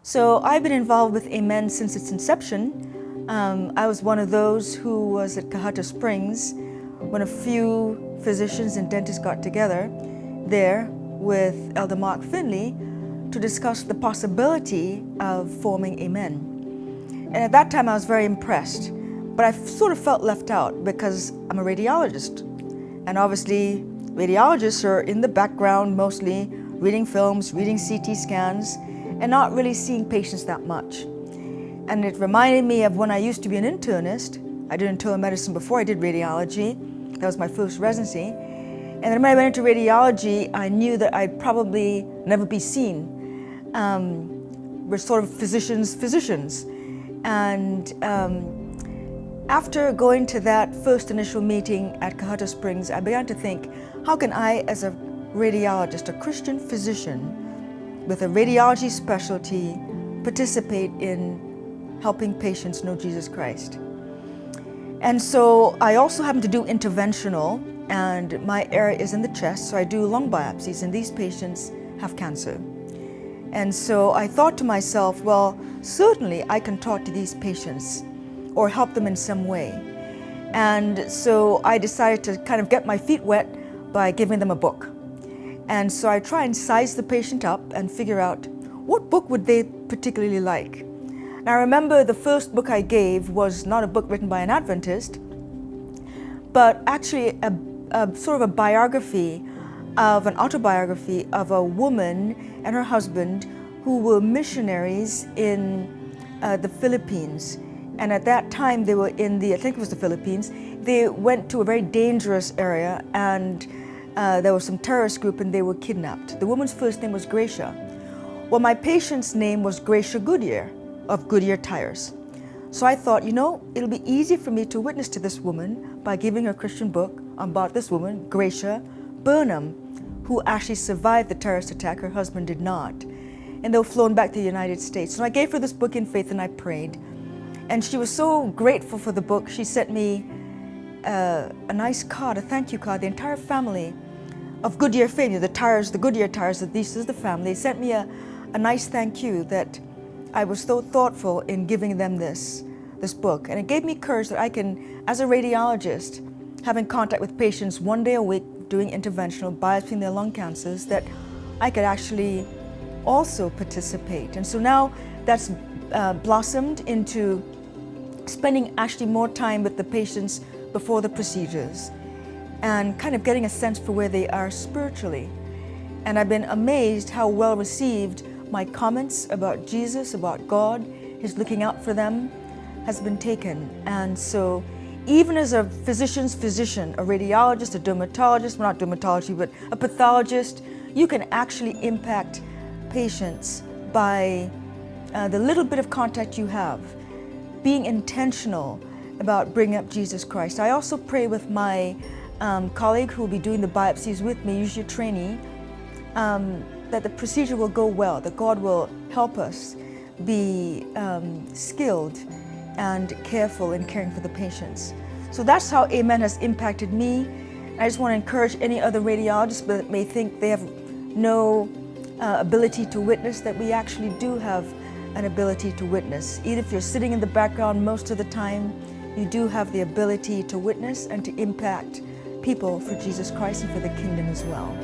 So I've been involved with Amen since its inception. I was one of those who was at Kahata Springs when a few physicians and dentists got together there with Elder Mark Finley to discuss the possibility of forming Amen. And at that time I was very impressed, but I sort of felt left out because I'm a radiologist. And obviously radiologists are in the background mostly reading films, reading CT scans, and not really seeing patients that much. And it reminded me of when I used to be an internist. I did internal medicine before I did radiology. That was my first residency. And then when I went into radiology, I knew that I'd probably never be seen. We're sort of physicians. And after going to that first initial meeting at Kahata Springs, I began to think, how can I, as a radiologist, a Christian physician, with a radiology specialty, participate in helping patients know Jesus Christ? And so I also happen to do interventional, and my area is in the chest, so I do lung biopsies, and these patients have cancer. And so I thought to myself, well, certainly I can talk to these patients or help them in some way. And so I decided to kind of get my feet wet by giving them a book. And so I try and size the patient up and figure out what book would they particularly like. Now I remember the first book I gave was not a book written by an Adventist, but actually a sort of a biography of an autobiography of a woman and her husband who were missionaries in the Philippines. And at that time they were in I think it was the Philippines, they went to a very dangerous area, and there was some terrorist group and they were kidnapped. The woman's first name was Gracia. Well, my patient's name was Gracia Goodyear of Goodyear Tires. So I thought, it'll be easy for me to witness to this woman by giving her a Christian book about this woman, Gracia Burnham, who actually survived the terrorist attack. Her husband did not. And they were flown back to the United States. So I gave her this book in faith and I prayed. And she was so grateful for the book. She sent me a nice card, a thank you card. The entire family of Goodyear fame, the Goodyear tires, this is the family. They sent me a nice thank you that I was so thoughtful in giving them this book. And it gave me courage that I can, as a radiologist, having contact with patients one day a week, doing interventional, biopsying their lung cancers, that I could actually also participate. And so now that's blossomed into spending actually more time with the patients before the procedures and kind of getting a sense for where they are spiritually. And I've been amazed how well received my comments about Jesus, about God, His looking out for them, has been taken. And so even as a physician's physician, a radiologist, a dermatologist, well, not dermatology, but a pathologist, you can actually impact patients by the little bit of contact you have, being intentional about bringing up Jesus Christ. I also pray with my colleague who will be doing the biopsies with me, usually a trainee, that the procedure will go well, that God will help us be skilled and careful in caring for the patients. So that's how Amen has impacted me. I just want to encourage any other radiologists that may think they have no ability to witness, that we actually do have an ability to witness. Even if you're sitting in the background most of the time, you do have the ability to witness and to impact people for Jesus Christ and for the kingdom as well.